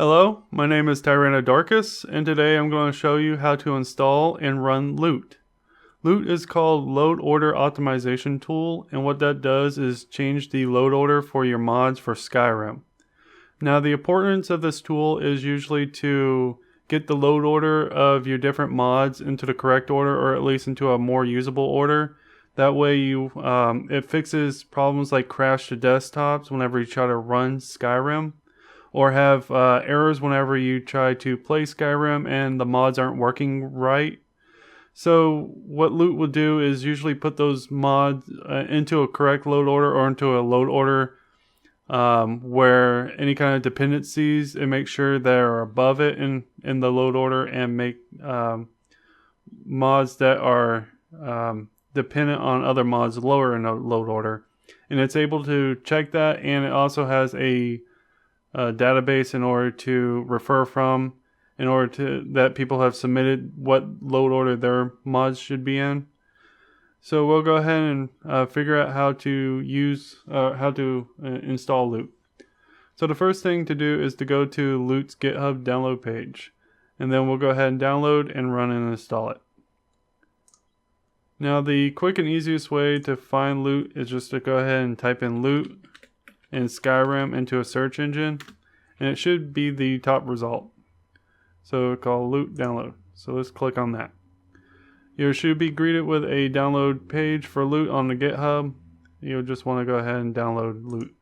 Hello, my name is Tyrannodorkus, and today I'm going to show you how to install and run Loot. Loot is called Load Order Optimization Tool, and what that does is change the load order for your mods for Skyrim. Now, the importance of this tool is usually to get the load order of your different mods into the correct order, or at least into a more usable order. That way it fixes problems like crash to desktops whenever you try to run Skyrim, or have errors whenever you try to play Skyrim and the mods aren't working right. So what Loot will do is usually put those mods into a correct load order, or into a load order where any kind of dependencies, and make sure they're above it in the load order, and make mods that are dependent on other mods lower in the load order. And it's able to check that, and it also has a database in order to refer from, in order to that people have submitted what load order their mods should be in. So we'll go ahead and figure out how to install Loot. So the first thing to do is to go to Loot's GitHub download page, and then we'll go ahead and download and run and install it. Now, the quick and easiest way to find Loot is just to go ahead and type in Loot and Skyrim into a search engine, and it should be the top result. So call Loot download. So let's click on that. You should be greeted with a download page for Loot on the GitHub. You'll just want to go ahead and download Loot.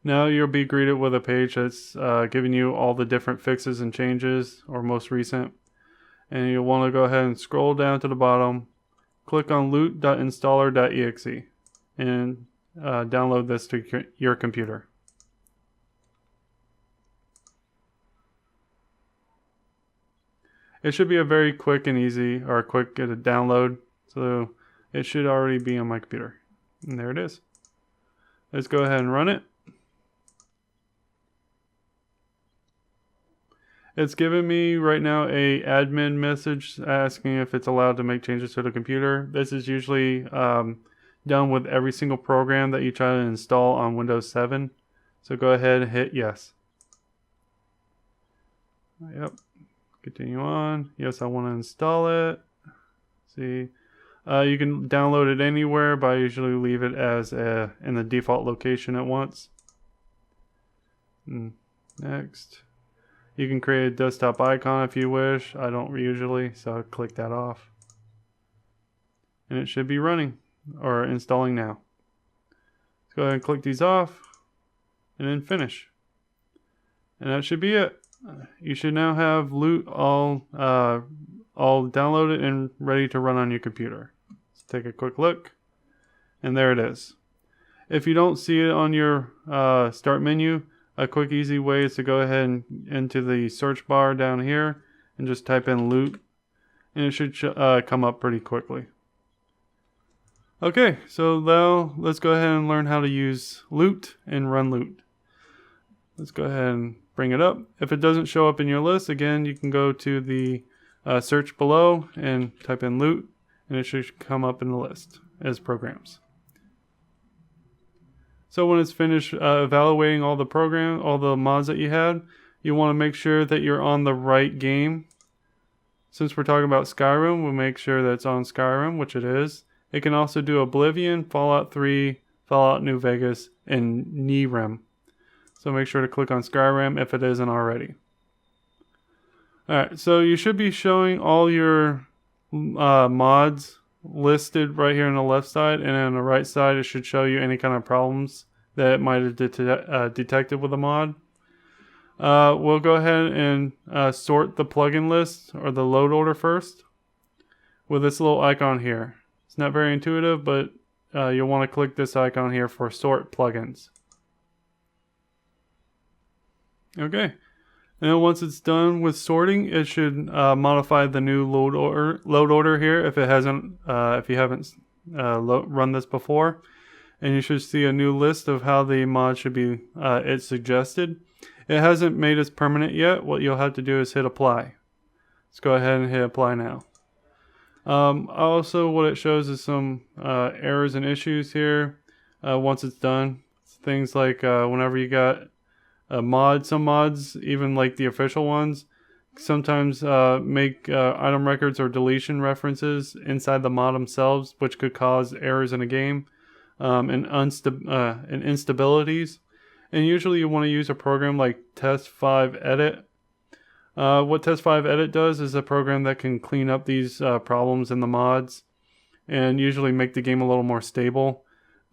Now you'll be greeted with a page that's giving you all the different fixes and changes, or most recent. And you'll want to go ahead and scroll down to the bottom, click on loot.installer.exe, and download this to your computer. It should be a very quick and easy, or quick download, so it should already be on my computer. And there it is. Let's go ahead and run it. It's giving me right now a admin message asking if it's allowed to make changes to the computer. This is usually done with every single program that you try to install on Windows 7. So go ahead and hit yes. Yep. Continue on. Yes, I want to install it. See, you can download it anywhere, but I usually leave it as in the default location at once. Next. You can create a desktop icon if you wish. I don't usually, so I'll click that off. And it should be running, or installing now. Let's go ahead and click these off, and then finish. And that should be it. You should now have Loot all downloaded and ready to run on your computer. Let's take a quick look, and there it is. If you don't see it on your start menu, a quick easy way is to go ahead and into the search bar down here and just type in Loot, and it should come up pretty quickly. Okay, so now let's go ahead and learn how to use Loot and run Loot. Let's go ahead and bring it up. If it doesn't show up in your list, again, you can go to the search below and type in Loot, and it should come up in the list as programs. So when it's finished evaluating all the mods that you had, you want to make sure that you're on the right game. Since we're talking about Skyrim, we'll make sure that it's on Skyrim, which it is. It can also do Oblivion, Fallout 3, Fallout New Vegas, and Skyrim. So make sure to click on Skyrim if it isn't already. Alright, so you should be showing all your mods listed right here on the left side, and on the right side it should show you any kind of problems that it might have detected with a mod. We'll go ahead and sort the plugin list, or the load order, first with this little icon here. It's not very intuitive, but you'll want to click this icon here for sort plugins. Okay, and then once it's done with sorting, it should modify the new load order here if you haven't run this before, and you should see a new list of how the mod should be it's suggested. It hasn't made it permanent yet. What you'll have to do is hit apply. Let's go ahead and hit apply now. Also, what it shows is some errors and issues here once it's done. Things like whenever you got mod. Some mods, even like the official ones, sometimes make item records or deletion references inside the mod themselves, which could cause errors in a game and instabilities. And usually you want to use a program like Test5Edit. What Test5Edit does is a program that can clean up these problems in the mods and usually make the game a little more stable.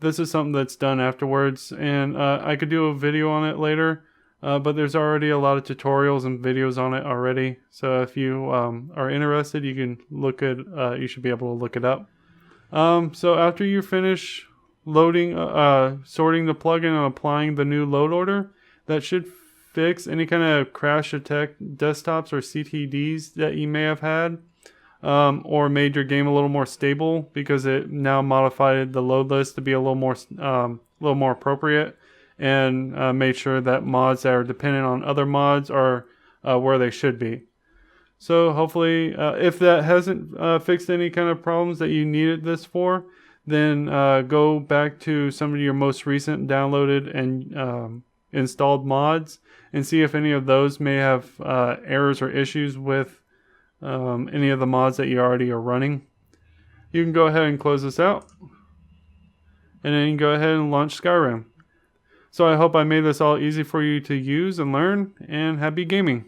This is something that's done afterwards, and I could do a video on it later, but there's already a lot of tutorials and videos on it already. So if you are interested, you can look at. You should be able to look it up. So after you finish loading, sorting the plugin and applying the new load order, that should fix any kind of crash attack desktops or CTDs that you may have had. Or made your game a little more stable because it now modified the load list to be a little more appropriate, and made sure that mods that are dependent on other mods are where they should be. So hopefully, if that hasn't fixed any kind of problems that you needed this for, then go back to some of your most recent downloaded and installed mods and see if any of those may have errors or issues with any of the mods that you already are running. You can go ahead and close this out, and then you can go ahead and launch Skyrim. So I hope I made this all easy for you to use and learn, and happy gaming.